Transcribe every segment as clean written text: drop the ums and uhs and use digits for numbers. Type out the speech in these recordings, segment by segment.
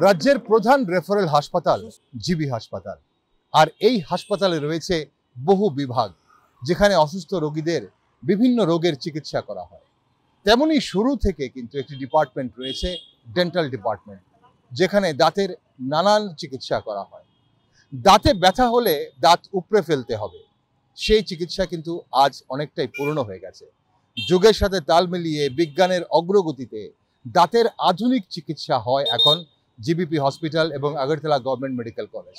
রাজ্যের প্রধান রেফারেল হাসপাতাল জিবি হাসপাতাল। আর এই হাসপাতালে রয়েছে বহু বিভাগ, যেখানে অসুস্থ রোগীদের বিভিন্ন রোগের চিকিৎসা করা হয়। তেমনি শুরু থেকে কিন্তু একটি ডিপার্টমেন্ট রয়েছে, ডেন্টাল ডিপার্টমেন্ট, যেখানে দাঁতের নানান চিকিৎসা করা হয়। দাঁতে ব্যথা হলে দাঁত উপড়ে ফেলতে হবে, সেই চিকিৎসা কিন্তু আজ অনেকটাই পুরনো হয়ে গেছে। যুগের সাথে তাল মিলিয়ে বিজ্ঞানের অগ্রগতিতে দাঁতের আধুনিক চিকিৎসা হয় এখন জিবিপি হসপিটাল এবং আগরতলা গভর্নমেন্ট মেডিকেল কলেজ।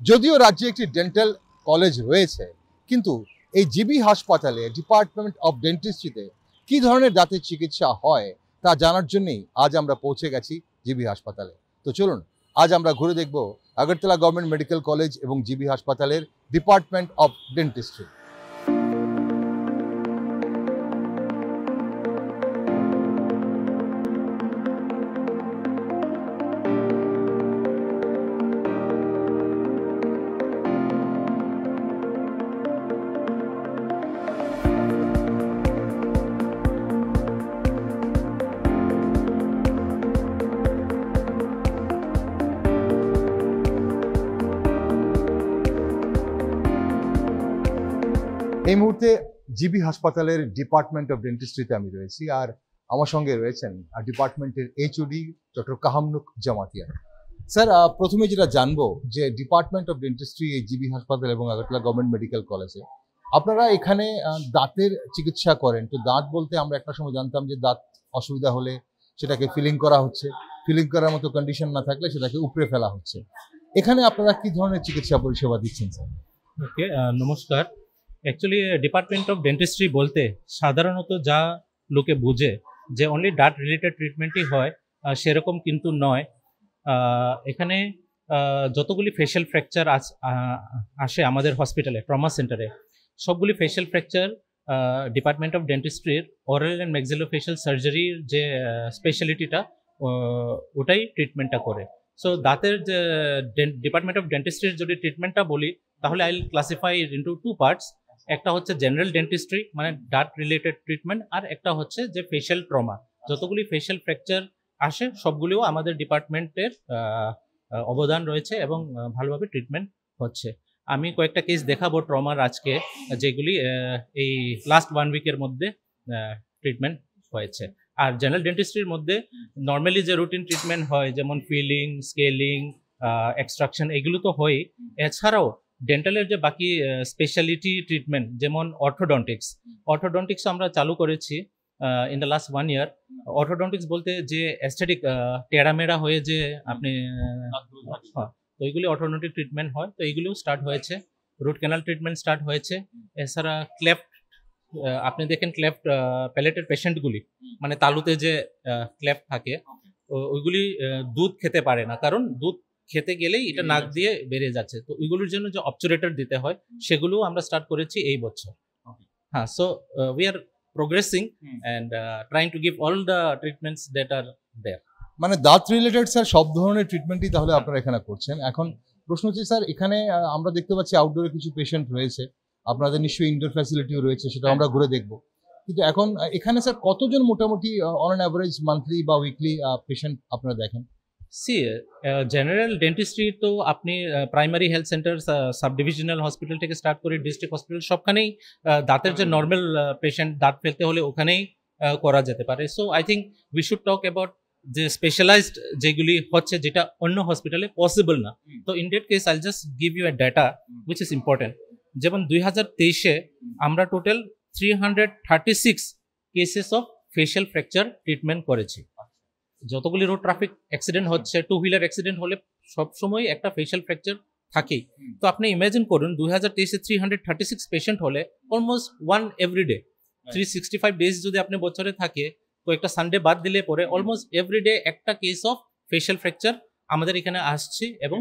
যদিও রাজ্যে একটি ডেন্টাল কলেজ রয়েছে, কিন্তু এই জিবি হাসপাতালে ডিপার্টমেন্ট অফ ডেন্টিস্ট্রিতে কি ধরনের দাঁতের চিকিৎসা হয় তা জানার জন্যই আজ আমরা পৌঁছে গেছি জিবি হাসপাতালে। তো চলুন আজ আমরা ঘুরে দেখব আগরতলা গভর্নমেন্ট মেডিকেল কলেজ এবং জিবি হাসপাতালের ডিপার্টমেন্ট অফ ডেন্টিস্ট্রি। এই মুহূর্তে জিবি হাসপাতালের ডিপার্টমেন্ট অফ ডেন্টিস্ট্রিতে আমি রয়েছি, আর আমার সঙ্গে রয়েছেন ডিপার্টমেন্টের এইচওডি ডক্টর কাহামনুক জামাতিয়া। স্যার, প্রথমে যেটা জানবো যে ডিপার্টমেন্ট অফ ডেন্টিস্ট্রি এই জিবি হাসপাতাল এবং আগরতলা গভর্নমেন্ট মেডিকেল কলেজে আপনারা এখানে দাঁতের চিকিৎসা করেন। তো দাঁত বলতে আমরা একটা সময় জানতাম যে দাঁত অসুবিধা হলে সেটাকে ফিলিং করা হচ্ছে, ফিলিং করার মতো কন্ডিশন না থাকলে সেটাকে উপড়ে ফেলা হচ্ছে। এখানে আপনারা কি ধরনের চিকিৎসা পরিষেবা দিচ্ছেন স্যার? ওকে, নমস্কার। অ্যাকচুয়ালি ডিপার্টমেন্ট অফ ডেন্টিস্ট্রি বলতে সাধারণত যা লোকে বুঝে যে অনলি দাঁত রিলেটেড ট্রিটমেন্টই হয়, সেরকম কিন্তু নয়। এখানে যতগুলি ফেশিয়াল ফ্র্যাকচার আসে আমাদের হসপিটালে, ট্রমা সেন্টারে, সবগুলি ফেশিয়াল ফ্র্যাকচার ডিপার্টমেন্ট অফ ডেন্টিস্ট্রির অরাল অ্যান্ড ম্যাক্সিলোফেশিয়াল সার্জারির যে স্পেশালিটিটা, ওটাই ট্রিটমেন্টটা করে। সো দাঁতের যে ডিপার্টমেন্ট অফ ডেন্টিস্ট্রির যদি ট্রিটমেন্টটা বলি, তাহলে I will classify into two parts. একটা হচ্ছে জেনারেল ডেন্টিস্ট্রি, মানে দাঁত রিলেটেড ট্রিটমেন্ট, আর একটা হচ্ছে যে ফেশিয়াল ট্রমা। যতগুলি ফেশিয়াল ফ্র্যাকচার আসে সবগুলিও আমাদের ডিপার্টমেন্টের অবদান রয়েছে এবং ভালোভাবে ট্রিটমেন্ট হচ্ছে। আমি কয়েকটা কেস দেখাবো ট্রমার আজকে, যেগুলি এই লাস্ট 1 উইকের মধ্যে ট্রিটমেন্ট হয়েছে। আর জেনারেল ডেন্টিস্ট্রির মধ্যে নর্মালি যে রুটিন ট্রিটমেন্ট হয়, যেমন ফিলিং, স্কেলিং, এক্সট্রাকশন, এগুলো তো হয়। এছাড়াও ডেন্টালের যে বাকি স্পেশালিটি ট্রিটমেন্ট, যেমন অর্থোডন্টিক্স আমরা চালু করেছি in the last 1 year. Orthodontics বলতে যে অ্যাস্থেটিক টেরামেরা হয়ে যে আপনি তো এইগুলি অর্থোডন্টিক ট্রিটমেন্ট হয়, তো এইগুলিও স্টার্ট হয়েছে। রুট ক্যানাল ট্রিটমেন্ট স্টার্ট হয়েছে। এছাড়া ক্লেফট, আপনি দেখেন ক্লেফট প্যালেটের পেশেন্টগুলি, মানে তালুতে যে ক্লেফট থাকে, ওইগুলি দুধ খেতে পারে না, কারণ দুধ খেতে গেলেই এটা নাক দিয়ে বেরিয়ে যাচ্ছে। তো ওইগুলোর জন্য যে অবচুরেটর দিতে হয়, সেগুলো আমরা স্টার্ট করেছি এই বছর। হ্যাঁ, so we are progressing and trying to give all the treatments that are there. মানে দাঁত রিলেটেড স্যার সব ধরনের ট্রিটমেন্টই তাহলে আপনারা এখানে করছেন। এখন প্রশ্ন হচ্ছে স্যার, এখানে আমরা দেখতে পাচ্ছি আউটডোরে কিছু পেশেন্ট রয়েছে, আপনাদের নিশ্চয়ই ইনডোর ফ্যাসিলিটিও রয়েছে, সেটা আমরা ঘুরে দেখবো। কিন্তু এখন এখানে স্যার কতজন মোটামুটি অন অ্যান অ্যাভারেজ মান্থলি বা উইকলি পেশেন্ট আপনারা দেখেন? সি, জেনারেল ডেন্টিস্ট্রি তো আপনি primary health centre, sub divisional hospital থেকে স্টার্ট করে ডিস্ট্রিক্ট হসপিটাল, সবখানেই দাঁতের যে নর্মাল পেশেন্ট দাঁত ফেলতে হলে ওখানেই করা যেতে পারে। So I think we should talk about যে স্পেশালাইজড যেগুলি হচ্ছে, যেটা অন্য হসপিটালে পসিবল না। তো in that case I just give you a data which is important. যেমন 2023-এ আমরা total 336 cases of facial fracture treatment করেছি। যতগুলি রোড ট্রাফিক অ্যাক্সিডেন্ট হচ্ছে, 2 হুইলার অ্যাক্সিডেন্ট হলে সবসময় একটা ফেশিয়াল ফ্র্যাকচার থাকেই। তো আপনি ইমাজিন করুন 2023-এ 336 পেশেন্ট হলে অলমোস্ট 1 এভরিডে, 365 ডেজ যদি আপনি বছরে থাকে, তো একটা সানডে বাদ দিলে পরে অলমোস্ট এভরিডে একটা কেস অফ ফেশিয়াল ফ্র্যাকচার আমাদের এখানে আসছে এবং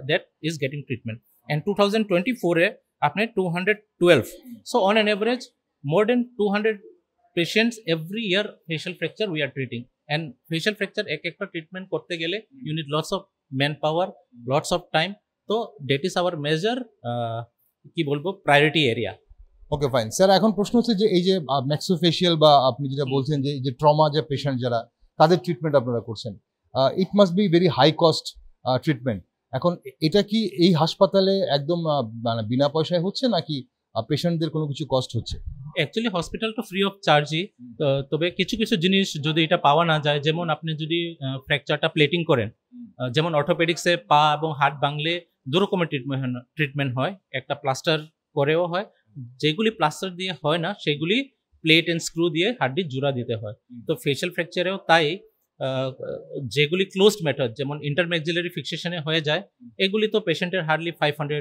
that is getting treatment. And 2024-এ আপনি 212। So on an average more than 200 patients every year facial fracture we are treating. And facial fracture একটা ট্রিটমেন্ট করতে গেলে you need lots of manpower, lots of time. So that is our major কি বলবো priority area. ওকে, fine sir. এখন প্রশ্ন হচ্ছে যে এই যে ম্যাক্সোফেশিয়াল বা আপনি যেটা বলছেন যে ট্রমা যে পেশেন্ট যারা, তাদের ট্রিটমেন্ট আপনারা করছেন, it must be very high cost treatment. এখন এটা কি এই হাসপাতালে একদম মানে বিনা পয়সায় হচ্ছে, নাকি পেশেন্টদের কোনো কিছু কস্ট হচ্ছে? অ্যাকচুয়ালি হসপিটালটা ফ্রি অফ চার্জই, তবে কিছু কিছু জিনিস যদি এটা পাওয়া না যায়, যেমন আপনি যদি ফ্র্যাকচারটা প্লেটিং করেন, যেমন অর্থোপেডিক্সে পা এবং হাত ভাঙলে দু রকমের ট্রিটমেন্ট হয়, একটা প্লাস্টার করেও হয়, যেগুলি প্লাস্টার দিয়ে হয় না সেগুলি প্লেট অ্যান্ড স্ক্রু দিয়ে হাড্ডির জোড়া দিতে হয়। তো ফেশিয়াল ফ্র্যাকচারেও তাই, যেগুলি ক্লোজড মেথড যেমন ইন্টারম্যাক্সিলারি ফিক্সেশনে হয়ে যায়, এগুলি তো পেশেন্টের হার্ডলি 500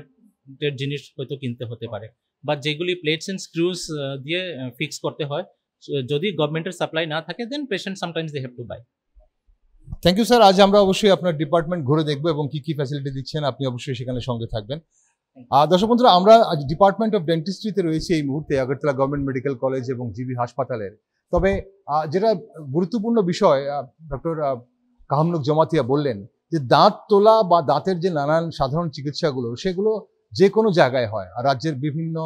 এর জিনিস হয়তো কিনতে হতে পারে, বা যেগুলি প্লেটস এন্ড স্ক্রুজ দিয়ে ফিক্স করতে হয়, যদি গভর্নমেন্টের সাপ্লাই না থাকে then patient sometimes they have to buy. Thank you sir. আজ আমরা অবশ্যই আপনার ডিপার্টমেন্ট ঘুরে দেখবো এবং কি কি ফ্যাসিলিটি দিচ্ছেন আপনি অবশ্যই সেখানে সঙ্গে থাকবেন। দর্শক বন্ধুরা, আমরা আজ ডিপার্টমেন্ট অফ ডেন্টিস্ট্রিতে রয়েছি এই মুহূর্তে আগরতলা গভর্নমেন্ট মেডিকেল কলেজ এবং জিবি হাসপাতালের। তবে যেটা গুরুত্বপূর্ণ বিষয় ডক্টর কাহামনুক জমাতিয়া বললেন যে দাঁত তোলা বা দাঁতের যে নানান সাধারণ চিকিৎসাগুলো সেগুলো যে কোনো জায়গায় হয়, আর রাজ্যের বিভিন্ন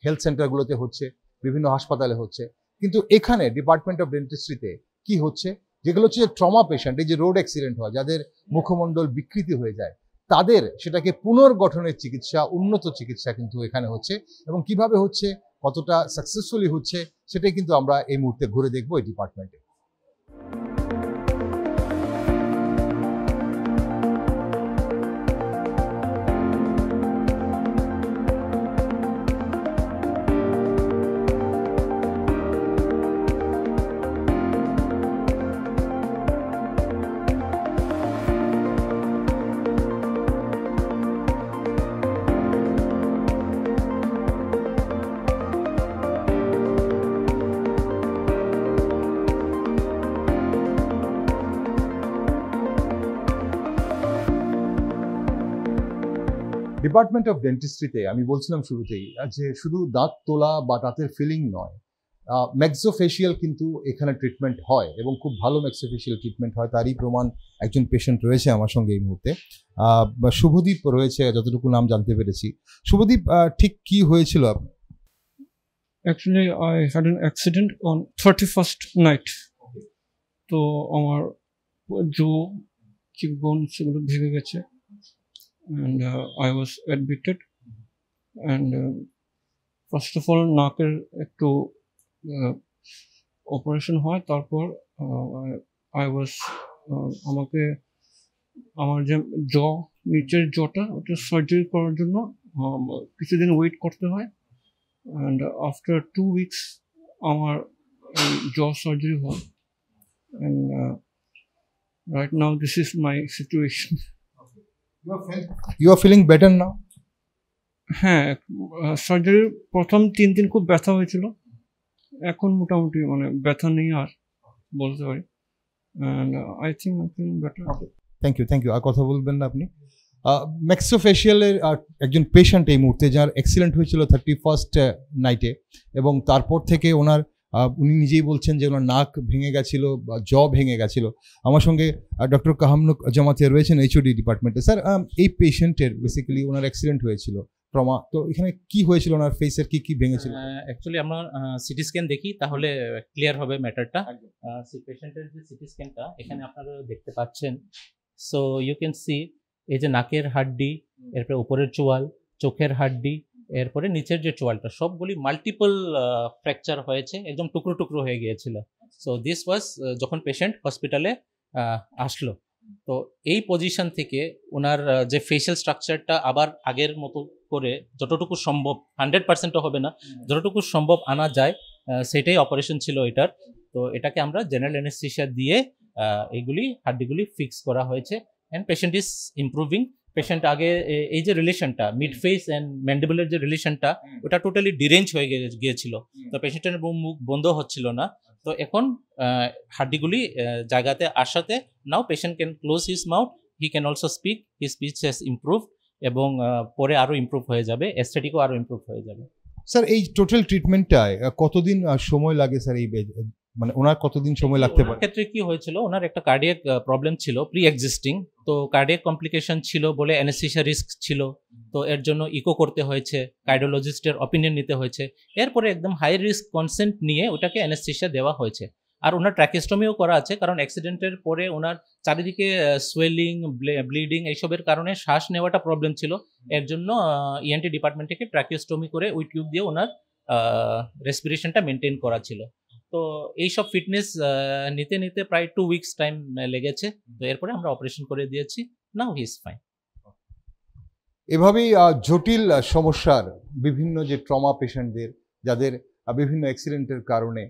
হেলথ সেন্টারগুলোতে হচ্ছে, বিভিন্ন হাসপাতালে হচ্ছে, কিন্তু এখানে ডিপার্টমেন্ট অফ ডেন্টিস্ট্রিতে কি হচ্ছে, যেগুলো হচ্ছে ট্রমা পেশেন্ট, এই যে রোড অ্যাক্সিডেন্ট হয়, যাদের মুখমণ্ডল বিকৃতি হয়ে যায়, তাদের সেটাকে পুনর্গঠনের চিকিৎসা, উন্নত চিকিৎসা কিন্তু এখানে হচ্ছে, এবং কিভাবে হচ্ছে, কতটা সাকসেসফুলি হচ্ছে, সেটাই কিন্তু আমরা এই মুহূর্তে ঘুরে দেখবো এই ডিপার্টমেন্টে। ডিপার্টমেন্ট অফ ডেন্টিস্ট্রিতে আমি বলছিলাম শুরুতেই যে শুধু দাঁত তোলা বা দাঁতের ফিলিং নয়, ম্যাক্সোফেশিয়াল কিন্তু এখানে ট্রিটমেন্ট হয় এবং খুব ভালো ম্যাক্সোফেশিয়াল ট্রিটমেন্ট হয়। তারই প্রমাণ একজন পেশেন্ট রয়েছে আমার সঙ্গে এই মুহূর্তে, শুভদীপ রয়েছে, যতটুকু নাম জানতে পেরেছি। শুভদীপ, ঠিক কি হয়েছিল? Actually, I had an accident on 31st night. তো আমার জো চিকবোন সেগুলো ভেঙে গেছে, and I was admitted, and first of all নাকের একটু অপারেশন হয়, তারপর I was আমাকে আমার যে নিচের জটা ওটা সার্জারি করার জন্য কিছুদিন ওয়েট করতে হয়, and after 2 weeks আমার jaw surgery হয়, and right now this is my situation. You are feeling better now? হ্যাঁ, সার্জারির প্রথম 3 দিন খুব ব্যথা হয়েছিল, এখন মোটামুটি মানে ব্যথা নেই আর বলতে পারি, and I think I'm feeling better. Thank you. আর কথা বলবেন না আপনি? ম্যাক্সোফেশিয়ালের একজন পেশেন্ট এই মুহূর্তে, যার অ্যাক্সিডেন্ট হয়েছিল 31st নাইটে, এবং তারপর থেকে উনি নিজেই বলছেন যে ওনার নাক ভেঙে গেছিল বা জ ভেঙে গেছিল। আমার সঙ্গে ডক্টর কাহামনুক জমাতিয়া রয়েছেন এইচওডি ডিপার্টমেন্টে। স্যার, এই পেশেন্টের বেসিক্যালি ওনার অ্যাক্সিডেন্ট হয়েছিল, ট্রমা, তো এখানে কি হয়েছিল, ওনার ফেসের কি কি ভেঙেছিল? অ্যাকচুয়ালি আমরা সিটি স্ক্যান দেখি তাহলে ক্লিয়ার হবে ম্যাটারটা। পেশেন্টের যে সিটি স্ক্যানটা এখানে আপনারা দেখতে পাচ্ছেন, সো ইউ ক্যান সি এই যে নাকের হাড্ডি, এরপরে উপরের চোয়াল, চোখের হাড্ডি, এরপরে নিচের যে চোয়ালটা, সবগুলি মাল্টিপল ফ্র্যাকচার হয়েছে, একদম টুকরো টুকরো হয়ে গিয়েছিল। সো দিস ওয়াজ যখন পেশেন্ট হসপিটালে আসলো, তো এই পজিশন থেকে ওনার যে ফেশিয়াল স্ট্রাকচারটা আবার আগের মতো করে যতটুকু সম্ভব, 100%ও হবে না, যতটুকু সম্ভব আনা যায়, সেটাই অপারেশন ছিল এটার। তো এটাকে আমরা জেনারেল অ্যানেস্থেসিয়া দিয়ে এইগুলি হাড্ডিগুলি ফিক্স করা হয়েছে, and patient is improving. Patient আগে এই যে রিলেশনটা মিড ফেস অ্যান্ড ম্যান্ডিবলের যে রিলেশনটা, ওটা টোটালি ডিরেঞ্জ হয়ে গিয়েছিল, তো পেশেন্টের মুখ বন্ধ হচ্ছিল না। তো এখন হাড্ডিগুলি জায়গাতে আসাতে now patient can close his mouth, he can also speak, his speech has improved, এবং পরে আরও ইমপ্রুভ হয়ে যাবে, এস্থেটিকও আরও ইমপ্রুভ হয়ে যাবে। স্যার, এই টোটাল ট্রিটমেন্টটায় কতদিন সময় লাগে স্যার? এই মানে ওনার কতদিন সময় লাগতে পারে? ক্ষেত্রে কি হয়েছিল, ওনার একটা কার্ডিয়াক প্রবলেম ছিল প্রি এক্সিস্টিং, তো কার্ডিয়াক কমপ্লিকেশন ছিল বলে অ্যানেস্থেসিয়া রিস্ক ছিল, তো এর জন্য ইকো করতে হয়েছে, কার্ডিওলজিস্টের অপিনিয়ন নিতে হয়েছে, এরপরে একদম হাই রিস্ক কনসেন্ট নিয়ে ওটাকে অ্যানেস্থেসিয়া দেওয়া হয়েছে। আর ওনার ট্র্যাকিস্টমিও করা আছে, কারণ অ্যাক্সিডেন্টের পরে ওনার চারিদিকে সোয়েলিং, ব্লিডিং এইসবের কারণে শ্বাস নেওয়াটা প্রবলেম ছিল। এর জন্য ইএনটি ডিপার্টমেন্ট থেকে ট্র্যাকিস্টমি করে ওই টিউব দিয়ে ওনার রেসপিরেশনটা মেনটেন করা ছিল। তো এইসব ফিটনেস নিতে নিতে প্রায় 2 উইকস টাইম লেগেছে। তো এরপরে আমরা অপারেশন করে দিয়েছি, নাও হি ইজ ফাইন। এভাবেই জটিল সমস্যার বিভিন্ন যে ট্রমা পেশেন্টদের, যাদের বিভিন্ন অ্যাক্সিডেন্টের কারণে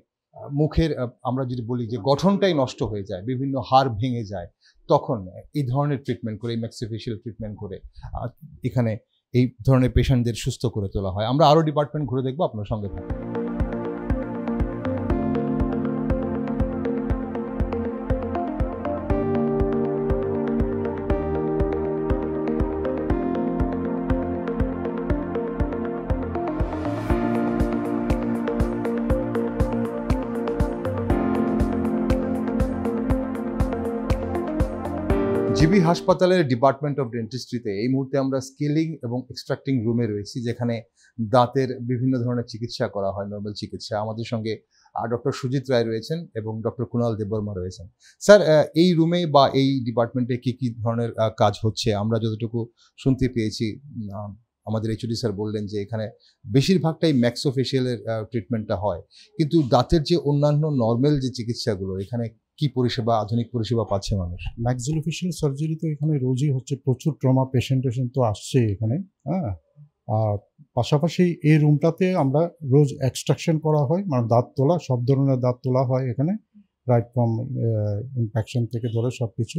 মুখের আমরা যদি বলি যে গঠনটাই নষ্ট হয়ে যায়, বিভিন্ন হাড় ভেঙে যায়, তখন এই ধরনের ট্রিটমেন্ট করে, এই ম্যাক্সিফেশিয়াল ট্রিটমেন্ট করে এখানে এই ধরনের পেশেন্টদের সুস্থ করে তোলা হয়। আমরা আরও ডিপার্টমেন্ট ঘুরে দেখবো, আপনার সঙ্গে থাকুন। জিবি হাসপাতালের ডিপার্টমেন্ট অফ ডেন্টিস্ট্রিতে এই মুহূর্তে আমরা স্কেলিং এবং এক্সট্রাক্টিং রুমে রয়েছি, যেখানে দাঁতের বিভিন্ন ধরনের চিকিৎসা করা হয়, নর্মাল চিকিৎসা। আমাদের সঙ্গে ডক্টর সুজিত রায় রয়েছেন এবং ডক্টর কুণাল দেববর্মা রয়েছেন। স্যার, এই রুমে বা এই ডিপার্টমেন্টে কি কি ধরনের কাজ হচ্ছে? আমরা যতটুকু শুনতে পেয়েছি, আমাদের এইচওডি স্যার বললেন যে এখানে বেশিরভাগটাই ম্যাক্সোফেশিয়ালের ট্রিটমেন্টটা হয়, কিন্তু দাঁতের যে অন্যান্য নর্মাল যে চিকিৎসাগুলো, এখানে কি পরিষেবা, আধুনিক পরিষেবা পাচ্ছে মানুষ? ম্যাক্সিলোফেশিয়াল সার্জারি তো এখানে রোজই হচ্ছে, প্রচুর ট্রমা পেশেন্ট তো আসছে এখানে। হ্যাঁ, আর পাশাপাশি এই রুমটাতে আমরা রোজ এক্সট্রাকশন করা হয়, মানে দাঁত তোলা, সব ধরনের দাঁত তোলা হয় এখানে, রাইট ফ্রম ইনফেকশন থেকে ধরে সব কিছু,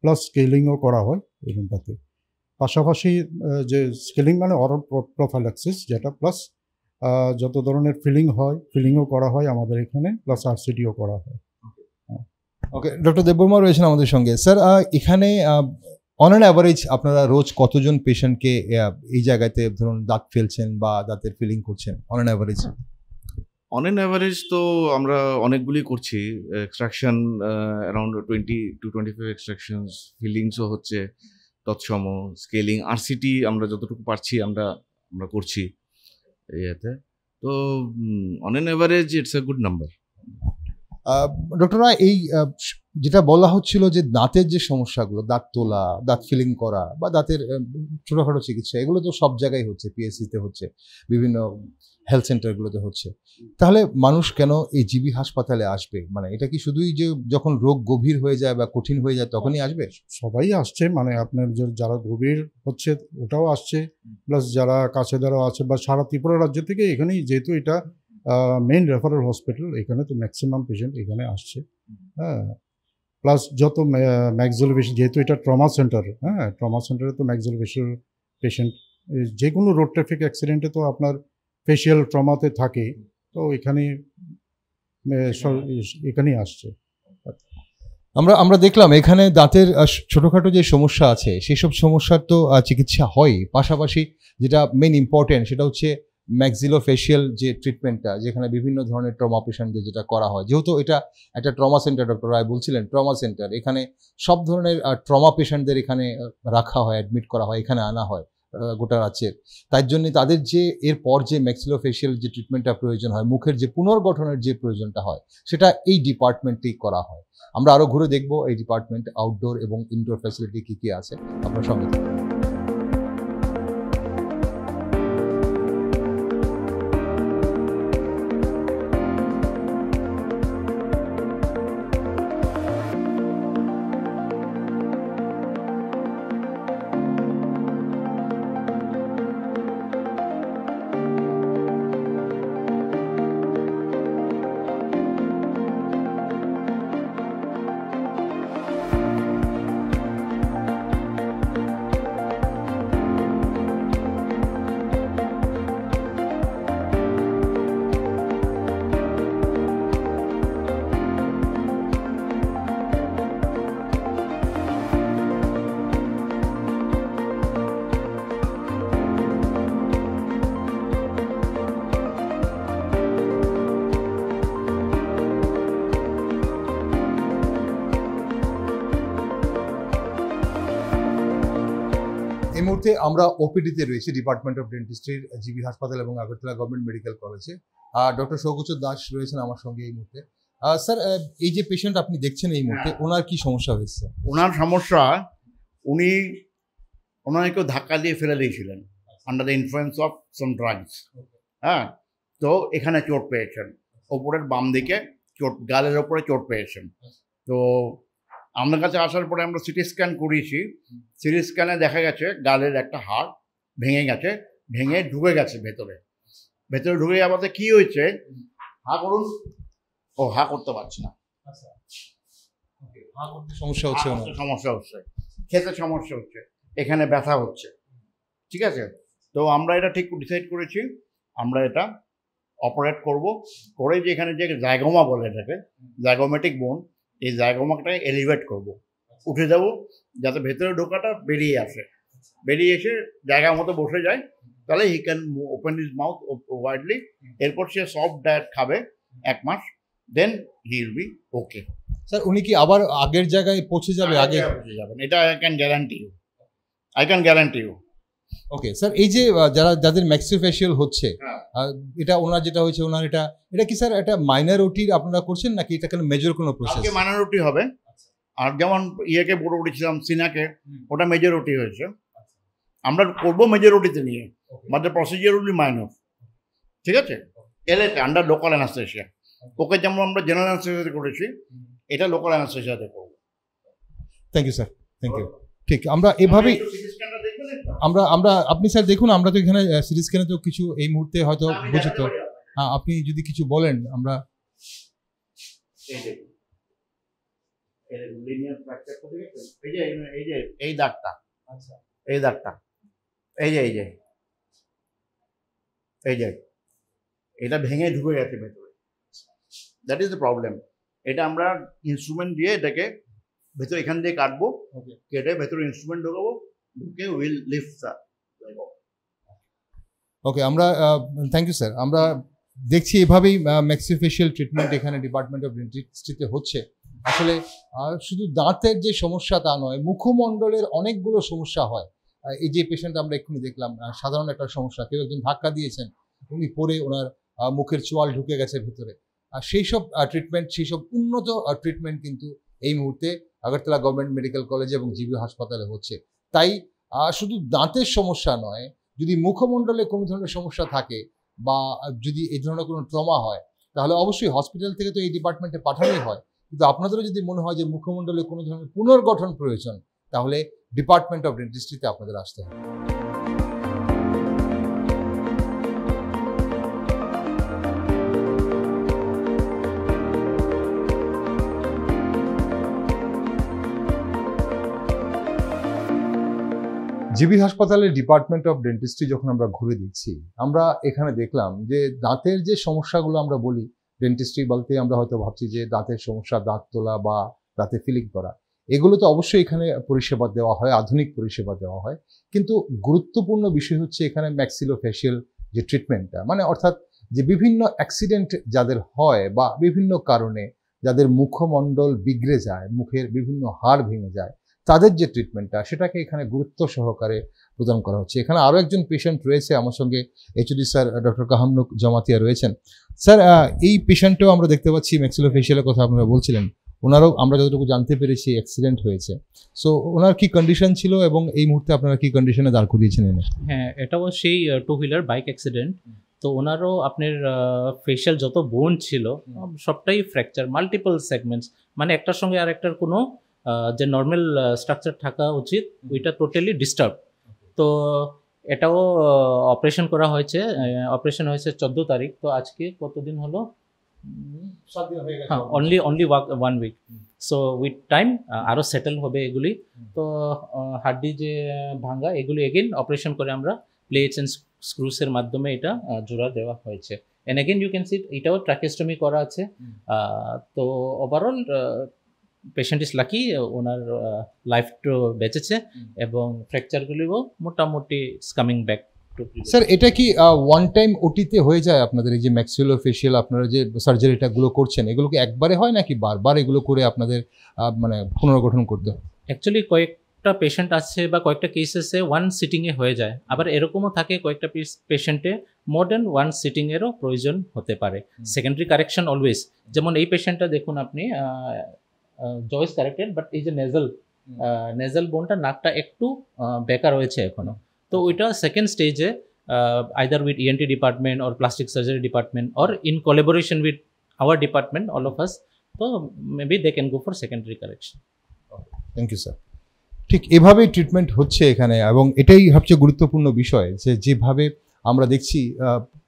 প্লাস স্কেলিংও করা হয় এই রুমটাতে। পাশাপাশি যে স্কেলিং মানে অরাল প্রোফাইল্যাক্সিস যেটা, প্লাস যত ধরনের ফিলিং হয়, ফিলিংও করা হয় আমাদের এখানে, প্লাস আরসিডিও করা হয়। ওকে, ডক্টর দেববর্মা রয়েছেন আমাদের সঙ্গে। স্যার, এখানে অন অ্যান অ্যাভারেজ আপনারা রোজ কতজন পেশেন্টকে এই জায়গাতে ধরুন দাঁত ফেলছেন বা দাঁতের ফিলিং করছেন on an average? On an average তো আমরা অনেকগুলি করছি। এক্সট্রাকশন অ্যারাউন্ড 20 to 25 এক্সট্রাকশনস, ফিলিংসও হচ্ছে তৎসম, স্কেলিং, আরসিটি আমরা যতটুকু পারছি আমরা করছি ইয়েতে। তো on an average it's a good number. ডক্টররা, এই যেটা বলা হচ্ছিল যে দাঁতের যে সমস্যাগুলো, দাঁত তোলা, দাঁত ফিলিং করা বা দাঁতের ছোটোখাটো চিকিৎসা, এগুলো তো সব জায়গায় হচ্ছে, পিএসসিতে হচ্ছে, বিভিন্ন হেলথ সেন্টারগুলোতে হচ্ছে। তাহলে মানুষ কেন এই জিবি হাসপাতালে আসবে? মানে এটা কি শুধুই যে যখন রোগ গভীর হয়ে যায় বা কঠিন হয়ে যায় তখনই আসবে? সবাই আসছে, মানে আপনার যারা গভীর হচ্ছে ওটাও আসছে, প্লাস যারা কাছে দ্বারাও আছে, বা সারা ত্রিপুরা রাজ্য থেকে এখানেই, যেহেতু এটা মেইন রেফারেল হসপিটাল, এখানে তো ম্যাক্সিমাম পেশেন্ট এখানে আসছে। হ্যাঁ, প্লাস যত ম্যাক্সিলোফেশিয়াল, যেহেতু এটা ট্রমা সেন্টার, হ্যাঁ, ট্রমা সেন্টারে তো ম্যাক্সিলোফেশিয়াল পেশেন্ট, যে কোনো রোড ট্রাফিক অ্যাক্সিডেন্টে তো আপনার ফেশিয়াল ট্রমাতে থাকে, তো এখানেই আসছে। আমরা দেখলাম এখানে দাঁতের ছোটোখাটো যে সমস্যা আছে সেই সব সমস্যার তো চিকিৎসা হয়, পাশাপাশি যেটা মেইন ইম্পর্টেন্ট সেটা হচ্ছে ম্যাক্সিলোফেশিয়াল যে ট্রিটমেন্টটা, যেখানে বিভিন্ন ধরনের ট্রমা পেশেন্টদের যেটা করা হয়। যেহেতু এটা একটা ট্রমা সেন্টার, ডক্টর রায় বলছিলেন ট্রমা সেন্টার, এখানে সব ধরনের ট্রমা পেশেন্টদের এখানে রাখা হয়, অ্যাডমিট করা হয়, এখানে আনা হয় গোটা রাজ্যের। তাই জন্য তাদের যে এরপর যে ম্যাক্সিলোফেশিয়াল যে ট্রিটমেন্টটা প্রয়োজন হয়, মুখের যে পুনর্গঠনের যে প্রয়োজনটা হয়, সেটা এই ডিপার্টমেন্টেই করা হয়। আমরা আরও ঘুরে দেখবো এই ডিপার্টমেন্ট আউটডোর এবং ইনডোর ফ্যাসিলিটি কী কী আছে। আপনার সঙ্গে এই মুহূর্তে আমরা ওপিডিতে রয়েছি ডিপার্টমেন্ট অফ ডেন্টিস্ট্রির জিবি হাসপাতাল এবং আগরতলা গভর্নমেন্ট মেডিকেল কলেজে। ডক্টর সৌগত দাস রয়েছেন আমার সঙ্গে এই মুহূর্তে। স্যার এই যে পেশেন্ট আপনি দেখছেন এই মুহূর্তে ওনার কি সমস্যা হয়েছে? ওনার সমস্যা, ওনাকে কেউ ধাক্কা দিয়ে ফেলে দিয়েছিলেন under the influence of some drugs. হ্যাঁ, তো এখানে চোট পেয়েছেন, ওপরের বাম দিকে চোট, গালের ওপরে চোট পেয়েছেন। তো আমাদের কাছে আসার পরে আমরা সিটি স্ক্যান করিয়েছি। সিটি স্ক্যানে দেখা গেছে গালের একটা হাড় ভেঙে গেছে, ভেঙে ঢুকে গেছে ভেতরে। ঢুকে যাওয়াতে কি হয়েছে, হা করুন, ও হা করতে পারছি না, সমস্যা হচ্ছে, সমস্যা হচ্ছে, খেতে সমস্যা হচ্ছে, এখানে ব্যথা হচ্ছে। ঠিক আছে, তো আমরা এটা ঠিক ডিসাইড করেছি, আমরা এটা অপারেট করব, করে যে এখানে যে জাইগোমা বলে এটাকে, জাইগোমেটিক বোন, এই জাইগোমাটাকে এলিভেট করব, উঠে দেবো, যাতে ভেতরে ঢোকাটা বেরিয়ে আসে, বেরিয়ে এসে জায়গা মতো বসে যায়, তাহলে he can open his mouth widely. এরপর সে সফট ডায়েট খাবে 1 মাস, then he will be okay. Sir উনি কি আবার আগের জায়গায় পৌঁছে যাবে? আগে পৌঁছে যাবেন, এটা I can guarantee you. Okay sir, এই যে যাদের ম্যাক্সিলোফেশিয়াল হচ্ছে, এটা ওনার যেটা হয়েছে, ওনার এটা কি স্যার এটা মাইনর ওটির আপনারা করছেন নাকি এটা কেন মেজর কোনো প্রসেস? মাইনর ওটি হবে, আর যেমন ইয়েকে বড় উঠেছিলাম সিনাকে, ওটা মেজর ওটি হয়েছে। আমরা করবো মেজর ওটিতে নিয়ে, but the procedure will be minor. ঠিক আছে, এলাকা আন্ডার লোকাল অ্যানাস্থেসিয়া। ওকে যেমন আমরা জেনারেল অ্যানাস্থেসিয়াতে করেছি, এটা লোকাল অ্যানাস্থেসিয়াতে করবো। Thank you sir, thank you. ঠিক, আমরা এভাবেই আমরা আপনি স্যার দেখুন, আমরা তো এখানে সিরিজ স্ক্যানে তো কিছু এই মুহূর্তে হয়তো বুঝি তো, হ্যাঁ আপনি যদি কিছু বলেন। আমরা এই দাগটা, এই দাগটা, এই যে এটা ভেঙে ঢুকে গেছে ভেতরে, দ্যাট ইজ দ্য প্রবলেম। এটা আমরা ইনস্ট্রুমেন্ট দিয়ে এটাকে ভেতরে এখান দিয়ে কাটবো, কেটে ভেতরে ইনস্ট্রুমেন্ট ঢোকাবো, ঢুকে উইল লিফট দ্য। ওকে, আমরা থ্যাংক ইউ স্যার। আমরা দেখছি এভাবেই ম্যাক্সিলোফেশিয়াল ট্রিটমেন্ট এখানে ডিপার্টমেন্ট অফ ডেন্টিস্ট্রিতে হচ্ছে। আসলে শুধু দাঁতের যে সমস্যা তা নয়, মুখমণ্ডলের অনেকগুলো সমস্যা হয়। এই যে পেশেন্ট আমরা এক্ষুনি দেখলাম, সাধারণ একটা সমস্যা, কেউ একজন ধাক্কা দিয়েছেন, উনি পরে ওনার মুখের চোয়াল ঢুকে গেছে ভেতরে। আর সেই সব ট্রিটমেন্ট, সেই সব উন্নত ট্রিটমেন্ট কিন্তু এই মুহূর্তে আগরতলা গভর্নমেন্ট মেডিকেল কলেজে এবং জিবি হাসপাতালে হচ্ছে। তাই শুধু দাঁতের সমস্যা নয়, যদি মুখমণ্ডলে কোনো ধরনের সমস্যা থাকে বা যদি এই ধরনের কোনো ট্রমা হয়, তাহলে অবশ্যই হসপিটাল থেকে তো এই ডিপার্টমেন্টে পাঠানোই হয়। কিন্তু আপনাদেরও যদি মনে হয় যে মুখমণ্ডলে কোনো ধরনের পুনর্গঠন প্রয়োজন, তাহলে ডিপার্টমেন্ট অফ ডেন্টিস্ট্রিতে আপনাদের আসতে হবে। জিবি হাসপাতালের ডিপার্টমেন্ট অফ ডেন্টিস্ট্রি যখন আমরা ঘুরে দিচ্ছি, আমরা এখানে দেখলাম যে দাঁতের যে সমস্যাগুলো আমরা বলি, ডেন্টিস্ট্রি বলতে আমরা হয়তো ভাবছি যে দাঁতের সমস্যা, দাঁত তোলা বা দাঁতে ফিলিং করা, এগুলো তো অবশ্যই এখানে পরিষেবা দেওয়া হয়, আধুনিক পরিষেবা দেওয়া হয়। কিন্তু গুরুত্বপূর্ণ বিষয় হচ্ছে এখানে ম্যাক্সিলোফেশিয়াল যে ট্রিটমেন্টটা, মানে অর্থাৎ যে বিভিন্ন অ্যাক্সিডেন্ট যাদের হয় বা বিভিন্ন কারণে যাদের মুখমণ্ডল বিগড়ে যায়, মুখের বিভিন্ন হাড় ভেঙে যায়, তাদের যে ট্রিটমেন্টটা, সেটাকে এখানে গুরুত্ব সহকারে প্রদান করা হচ্ছে। এখানে আরও একজন পেশেন্ট রয়েছে আমার সঙ্গে, এইচওডি স্যার ডক্টর কাহামনুক জমাতিয়া রয়েছেন। স্যার এই পেশেন্টও আমরা দেখতে পাচ্ছি ম্যাক্সিলোফেশিয়ালের কথা আপনারা বলছিলেন, ওনারও আমরা যতটুকু জানতে পেরেছি অ্যাক্সিডেন্ট হয়েছে। সো ওনার কি কন্ডিশন ছিল এবং এই মুহূর্তে আপনারা কি কন্ডিশনে দাঁড় করিয়েছেন এনে? হ্যাঁ, এটাও সেই 2 হুইলার বাইক অ্যাক্সিডেন্ট। তো ওনারও আপনার ফেশিয়াল যত বোন ছিল সবটাই ফ্র্যাকচার, মাল্টিপল সেগমেন্টস, মানে একটার সঙ্গে আর একটার কোনো যে নর্মাল স্ট্রাকচার থাকা উচিত ওইটা টোটালি ডিস্টার্ব। তো এটাও অপারেশন করা হয়েছে, অপারেশন হয়েছে 14 তারিখ। তো আজকে কতদিন হলো? 7 দিন হয়ে গেছে। হ্যাঁ, only 1 week. So with time আরও সেটেল হবে এগুলি। তো হাড্ডি যে ভাঙ্গা, এগুলি এগেন অপারেশন করে আমরা প্লেটস অ্যান্ড স্ক্রুসের মাধ্যমে এটা জোড়া দেওয়া হয়েছে। And again you can see এটাও ট্রাকেস্টমি করা আছে। তো ওভারঅল পেশেন্ট ইজ লাকি, ওনার লাইফটা বেঁচেছে এবং ফ্র্যাকচারগুলিও মোটামুটি কামিং ব্যাক। স্যার এটা কি ওয়ান টাইম ওটিতে হয়ে যায় আপনাদের? এই যে ম্যাক্সিলোফেশিয়াল আপনারা যে সার্জারিটাগুলো করছেন, এগুলো কি একবারে হয় নাকি বারবার এগুলো করে আপনাদের মানে পুনর্গঠন করতে হয়? অ্যাকচুয়ালি কয়েকটা পেশেন্ট আছে বা কয়েকটা কেসেসে ওয়ান সিটিংয়ে হয়ে যায়, আবার এরকমও থাকে কয়েকটা পেশেন্টে মোর দেন ওয়ান সিটিংয়েরও প্রয়োজন হতে পারে। সেকেন্ডারি কারেকশন অলওয়েজ, যেমন এই পেশেন্টটা দেখুন আপনি জয়েস কারেক্টেড, বাট এই যে নেজাল বোনটা, নাকটা একটু বেঁকা রয়েছে এখনো, তো ওইটা সেকেন্ড স্টেজে either with ENT department or plastic surgery department or in collaboration with our department all of us, তো maybe they can go for secondary correction. Thank you sir. ঠিক এভাবেই ট্রিটমেন্ট হচ্ছে এখানে, এবং এটাই সবচেয়ে গুরুত্বপূর্ণ বিষয় যে যেভাবে আমরা দেখছি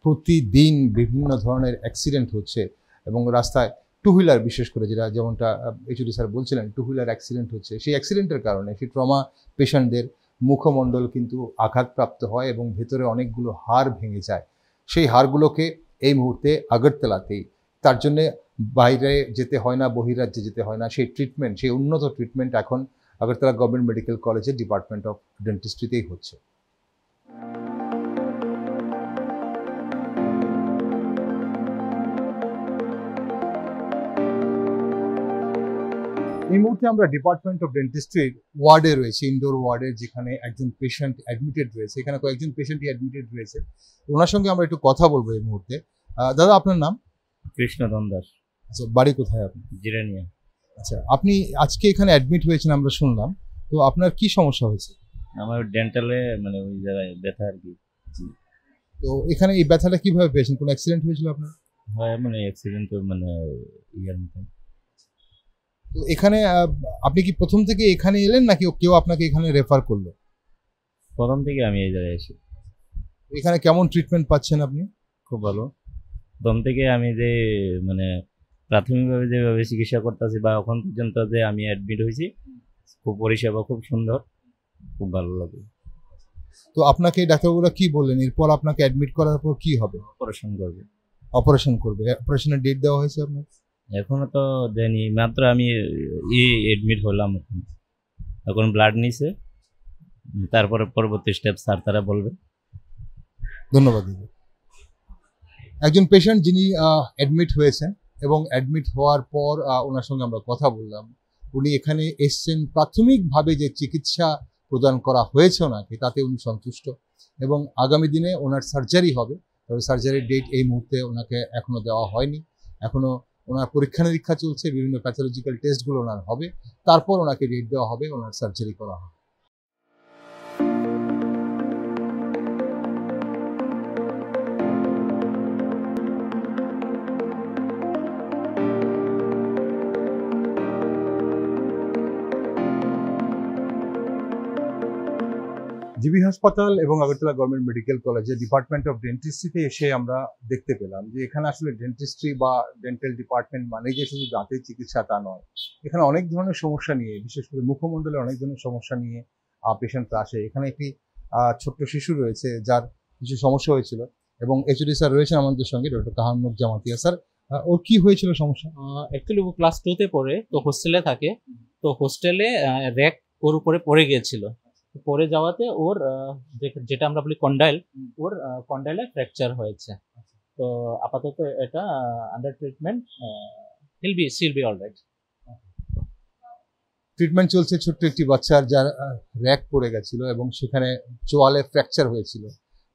প্রতিদিন বিভিন্ন ধরনের অ্যাক্সিডেন্ট হচ্ছে, এবং রাস্তায় টু হুইলার বিশেষ করে যেমনটা এইচওডি স্যার বলছিলেন, টু হুইলার অ্যাক্সিডেন্ট হচ্ছে। সেই অ্যাক্সিডেন্টের কারণে সেই ট্রমা পেশেন্টদের মুখমণ্ডল কিন্তু আঘাতপ্রাপ্ত হয় এবং ভেতরে অনেকগুলো হাড় ভেঙে যায়। সেই হাড়গুলোকে এই মুহূর্তে আগরতলাতেই, তার জন্যে বাইরে যেতে হয় না, বহিরাজ্যে যেতে হয় না, সেই ট্রিটমেন্ট, সেই উন্নত ট্রিটমেন্ট এখন আগরতলা গভর্নমেন্ট মেডিকেল কলেজের ডিপার্টমেন্ট অফ ডেন্টিস্ট্রিতেই হচ্ছে। এই মুহূর্তে আমরা ডিপার্টমেন্ট অফ ডেন্টিস্ট্রির ওয়ার্ডে রয়েছে, ইনডোর ওয়ার্ডে, যেখানে একজন পেশেন্ট অ্যাডমিটেড রয়েছে। এখানে কয়েকজন পেশেন্টই অ্যাডমিটেড রয়েছে, ওনার সঙ্গে আমরা একটু কথা বলবো এই মুহূর্তে। দাদা, আপনার নাম? কৃষ্ণধন দাস। আচ্ছা, বাড়ি কোথায় আপনি? জিরানিয়া। আচ্ছা, আপনি আজকে এখানে অ্যাডমিট হয়েছেন আমরা শুনলাম, তো আপনার কি সমস্যা হয়েছে? আমার ডেন্টালে মানে ওই জায়গায় ব্যথা আর কি। তো এখানে এই ব্যথাটা কিভাবে পেয়েছেন? কোনো অ্যাক্সিডেন্ট হয়েছিল আপনার? হয় মানে অ্যাক্সিডেন্ট মানে ইয়ার মতো। তো এখানে আপনি কি প্রথম থেকে এখানে এলেন নাকি কেউ আপনাকে এখানে রেফার করলো? প্রথম থেকে আমি এই জায়গায় এসেছি। এখানে কেমন ট্রিটমেন্ট পাচ্ছেন আপনি? খুব ভালো। প্রথম থেকে আমি যে মানে প্রাথমিকভাবে যেভাবে চিকিৎসা করতেছি বা এখন পর্যন্ত যে আমি অ্যাডমিট হয়েছি, খুব পরিষেবা খুব সুন্দর, খুব ভালো লাগে। তো আপনাকে ডাক্তারবাবুরা কি বললেন? এরপর আপনাকে অ্যাডমিট করার পর কি হবে? অপারেশন করবে। অপারেশন করবে? অপারেশনের ডেট দেওয়া হয়েছে আপনার? এখনো তো দেয়নি, মাত্র আমি এডমিট হলাম। এখন ব্লাড নিছে, তারপরে পরবর্তী স্টেপ স্যার তারা বলবে। ধন্যবাদ দিদি। একজন পেশেন্ট যিনি অ্যাডমিট হয়েছেন, এবং অ্যাডমিট হওয়ার পর ওনার সঙ্গে আমরা কথা বললাম। উনি এখানে এসছেন, প্রাথমিকভাবে যে চিকিৎসা প্রদান করা হয়েছে ওনাকে, তাতে উনি সন্তুষ্ট, এবং আগামী দিনে ওনার সার্জারি হবে। তবে সার্জারির ডেট এই মুহূর্তে ওনাকে এখনো দেওয়া হয়নি, এখনো ওনার পরীক্ষা নিরীক্ষা চলছে, বিভিন্ন প্যাথোলজিক্যাল টেস্টগুলো ওনার হবে, তারপর ওনাকে ডেট দেওয়া হবে, ওনার সার্জারি করা হবে। জিবি হাসপাতাল এবং আগরতলা গভর্নমেন্ট মেডিকেল কলেজের ডিপার্টমেন্ট অফ ডেন্টিস্ট্রিতে এসে আমরা দেখতে পেলাম যে এখানে আসলে ডেন্টিস্ট্রি বা ডেন্টাল ডিপার্টমেন্ট মানে যে শুধু দাঁতের চিকিৎসা তা নয়, এখানে অনেক ধরনের সমস্যা নিয়ে, বিশেষ করে মুখমণ্ডলের অনেক ধরনের সমস্যা নিয়ে পেশেন্টরা আসে। এখানে একটি ছোট্ট শিশু রয়েছে যার কিছু সমস্যা হয়েছিল, এবং এইচওডি স্যার রয়েছেন আমাদের সঙ্গে, ডক্টর কাহানুর জামাতিয়া স্যার। ওর কি হয়েছিল সমস্যা? অ্যাকচুয়ালি ও ক্লাস 2-তে পড়ে, তো হোস্টেলে থাকে। তো হোস্টেলে র্যাক ওর উপরে পড়ে গিয়েছিল, পড়ে যাওয়াতে ওর যেটা আমরা বলি কন্ডাইল, ওর কন্ডাইলে ফ্র্যাকচার হয়েছে। তো আপাতত এটা under treatment, still be alright. Treatment চলছে ছোট্ট একটি বাচ্চার যার র্যাক পড়ে গেছিল এবং সেখানে চোয়ালে ফ্র্যাকচার হয়েছিল।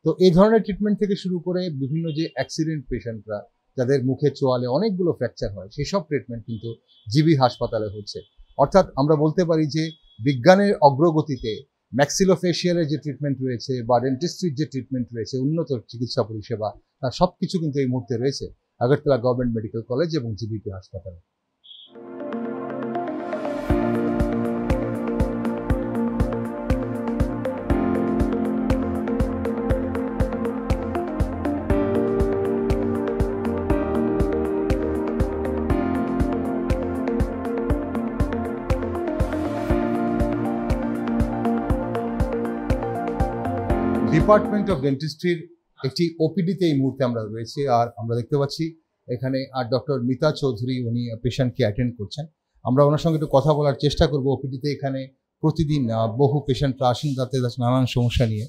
তো এই ধরনের ট্রিটমেন্ট থেকে শুরু করে বিভিন্ন যে অ্যাক্সিডেন্ট পেশেন্টরা যাদের মুখে চোয়ালে অনেকগুলো ফ্র্যাকচার হয়, সেসব ট্রিটমেন্ট কিন্তু জিবি হাসপাতালে হচ্ছে। অর্থাৎ আমরা বলতে পারি যে বিজ্ঞানের অগ্রগতিতে ম্যাক্সিলোফেশিয়ালের যে ট্রিটমেন্ট রয়েছে বা ডেন্টিস্ট্রির যে ট্রিটমেন্ট রয়েছে, উন্নত চিকিৎসা পরিষেবা, তার সব কিছু কিন্তু এই মুহূর্তে রয়েছে আগরতলা গভর্নমেন্ট মেডিকেল কলেজ এবং জিবিপি হাসপাতালে। ডিপার্টমেন্ট অফ ডেন্টিস্ট্রির একটি ওপিডিতে এই মুহূর্তে আমরা রয়েছি, আর আমরা দেখতে পাচ্ছি এখানে ডক্টর মিতা চৌধুরী, উনি পেশেন্টকে অ্যাটেন্ড করছেন। আমরা ওনার সঙ্গে একটু কথা বলার চেষ্টা করব। ওপিডিতে এখানে প্রতিদিন বহু পেশেন্টরা আসেন তাদের নানান সমস্যা নিয়ে।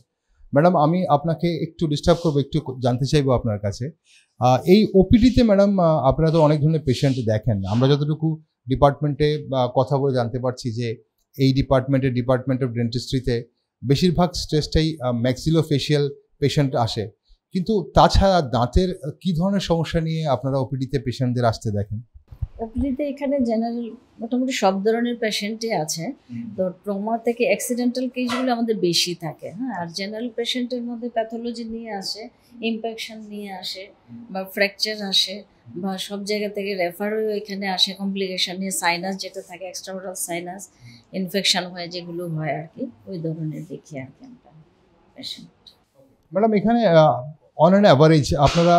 ম্যাডাম, আমি আপনাকে একটু ডিস্টার্ব করবো, একটু জানতে চাইবো আপনার কাছে, এই ওপিডিতে ম্যাডাম আপনারা তো অনেক ধরনের পেশেন্ট দেখেন। আমরা যতটুকু ডিপার্টমেন্টে কথা বলে জানতে পারছি যে এই ডিপার্টমেন্ট অফ ডেন্টিস্ট্রিতে বেশিরভাগ স্ট্রেসটাই ম্যাক্সিলোফেশিয়াল পেশেন্ট আসে, কিন্তু তাছাড়া দাঁতের কি ধরনের সমস্যা নিয়ে আপনারা ওপিডিতে পেশেন্টদের আসতে দেখেন? ওপিডিতে এখানে জেনারেল মোটামুটি সব ধরনের পেশেন্টই আছে। তো ট্রমা থেকে অ্যাক্সিডেন্টাল কেসগুলো আমাদের বেশি থাকে, হ্যাঁ। আর জেনারেল পেশেন্টের মধ্যে প্যাথোলজি নিয়ে আসে, ইনফেকশন নিয়ে আসে, বা ফ্র্যাকচার আসে, বা সব জায়গা থেকে রেফারও এখানে আসে কমপ্লিকেশন নিয়ে, সাইনাস যেটা থাকে এক্সট্রাওরাল সাইনাস ইনফেকশন হয়ে যেগুলো হয় আর কি, ওই ধরনের দেখি আর কি আমরা পেশেন্ট। ম্যাডাম, এখানে অন অ্যান অ্যাভারেজ আপনারা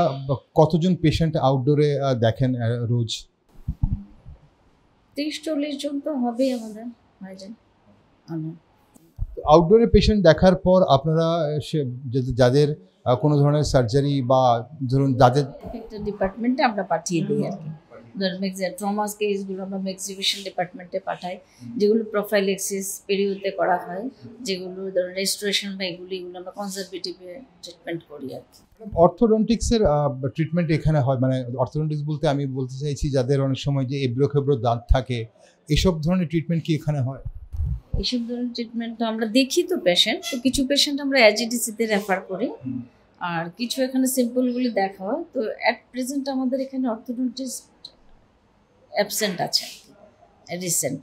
কতজন পেশেন্ট আউটডোরে দেখেন রোজ? 30-40 জন তো হবেই আমাদের, হয়ে যায়। আউটডোরে পেশেন্ট দেখার পর আপনারা যাদের কোনো ধরনের সার্জারি বা ধরুন যাদের একটা ডিপার্টমেন্টে আমরা পাঠিয়ে দিই আর কি। ধরুন ট্রমাস কেসগুলো আমরা এক্সিবিশন ডিপার্টমেন্টে পাঠাই, যেগুলো প্রোফাইলেক্সিস পেরিওতে করা হয়, যেগুলো ধরুন রেস্টোরেশন বা এগুলো আমরা কনজারভেটিভে ট্রিটমেন্ট করি আর কি। অর্থোডন্টিক্সের ট্রিটমেন্ট এখানে হয়, মানে অর্থোডন্টিক্স বলতে আমি বলতে চাইছি যাদের অনেক সময় যে এবড়ো খেবড়ো দাঁত থাকে, এসব ধরনের ট্রিটমেন্ট কি এখানে হয়? এইসব ধরনের ট্রিটমেন্ট তো আমরা দেখি তো পেশেন্ট, তো কিছু পেশেন্ট আমরা এজিডিসিতে রেফার করি, আর কিছু এখানে সিম্পলগুলি দেখা হয়। তো অ্যাট প্রেজেন্ট আমাদের এখানে অর্থোডন্টিস্ট অ্যাবসেন্ট আছে রিসেন্ট।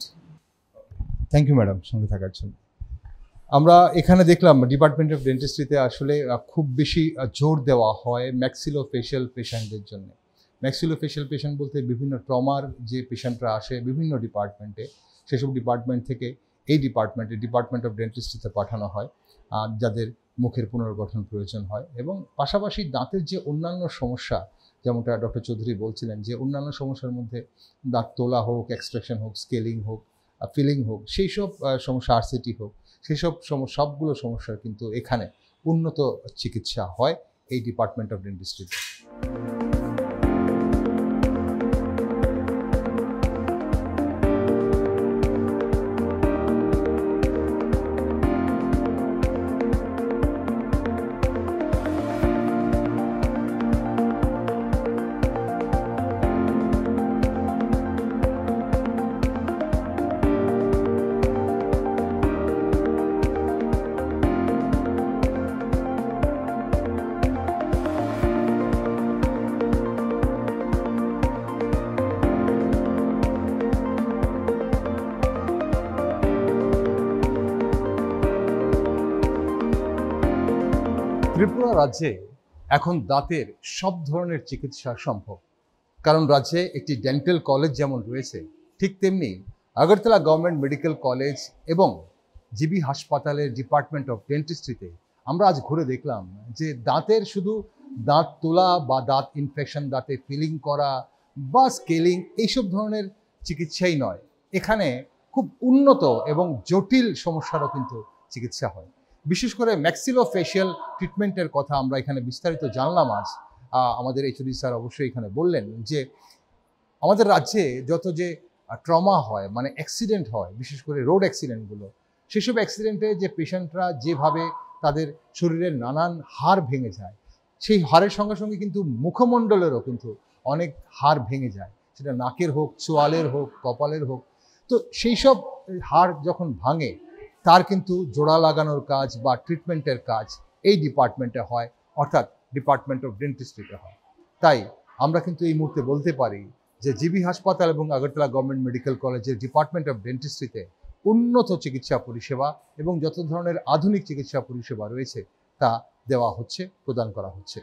থ্যাংক ইউ ম্যাডাম সঙ্গে থাকার জন্য। আমরা এখানে দেখলাম ডিপার্টমেন্ট অফ ডেন্টিস্ট্রিতে আসলে খুব বেশি জোর দেওয়া হয় ম্যাক্সিলোফেশিয়াল পেশেন্টদের জন্য। ম্যাক্সিলোফেশিয়াল পেশেন্ট বলতে বিভিন্ন ট্রমার যে পেশেন্টরা আসে বিভিন্ন ডিপার্টমেন্টে, সেসব ডিপার্টমেন্ট থেকে এই ডিপার্টমেন্ট অফ ডেন্টিস্ট্রিতে পাঠানো হয় যাদের মুখের পুনর্গঠন প্রয়োজন হয়, এবং পাশাপাশি দাঁতের যে অন্যান্য সমস্যা, যেমনটা ডক্টর চৌধুরী বলছিলেন, যে অন্যান্য সমস্যার মধ্যে দাঁত তোলা হোক, এক্সট্রাকশন হোক, স্কেলিং হোক, ফিলিং হোক, সেই সব সমস্যা, আরসিটি হোক, সেই সব সবগুলো সমস্যার কিন্তু এখানে উন্নত চিকিৎসা হয় এই ডিপার্টমেন্ট অফ ডেন্টিস্ট্রিতে। ত্রিপুরা রাজ্যে এখন দাঁতের সব ধরনের চিকিৎসা সম্ভব, কারণ রাজ্যে একটি ডেন্টাল কলেজ যেমন রয়েছে, ঠিক তেমনি আগরতলা গভর্নমেন্ট মেডিকেল কলেজ এবং জিবি হাসপাতালের ডিপার্টমেন্ট অফ ডেন্টিস্ট্রিতে আমরা আজ ঘুরে দেখলাম যে দাঁতের শুধু দাঁত তোলা বা দাঁত ইনফেকশন, দাঁতে ফিলিং করা বা স্কেলিং, এইসব ধরনের চিকিৎসাই নয়, এখানে খুব উন্নত এবং জটিল সমস্যারও কিন্তু চিকিৎসা হয়। বিশেষ করে ম্যাক্সিলোফেশিয়াল ট্রিটমেন্টের কথা আমরা এখানে বিস্তারিত জানলাম আজ। আমাদের এইচওডি স্যার অবশ্যই এখানে বললেন যে আমাদের রাজ্যে যত যে ট্রমা হয়, মানে অ্যাক্সিডেন্ট হয়, বিশেষ করে রোড অ্যাক্সিডেন্টগুলো, সেসব অ্যাক্সিডেন্টে যে পেশেন্টরা যেভাবে তাদের শরীরের নানান হাড় ভেঙে যায়, সেই হাড়ের সঙ্গে সঙ্গে কিন্তু মুখমণ্ডলেরও কিন্তু অনেক হাড় ভেঙে যায়, সেটা নাকের হোক, চোয়ালের হোক, কপালের হোক। তো সেই সব হাড় যখন ভাঙে, তার কিন্তু জোড়া লাগানোর কাজ বা ট্রিটমেন্টের কাজ এই ডিপার্টমেন্টে হয়, অর্থাৎ ডিপার্টমেন্ট অফ ডেন্টিস্ট্রিতে হয়। তাই আমরা কিন্তু এই মুহূর্তে বলতে পারি যে জিবি হাসপাতাল এবং আগরতলা গভর্নমেন্ট মেডিকেল কলেজের ডিপার্টমেন্ট অফ ডেন্টিস্ট্রিতে উন্নত চিকিৎসা পরিষেবা এবং যত ধরনের আধুনিক চিকিৎসা পরিষেবা রয়েছে তা দেওয়া হচ্ছে, প্রদান করা হচ্ছে।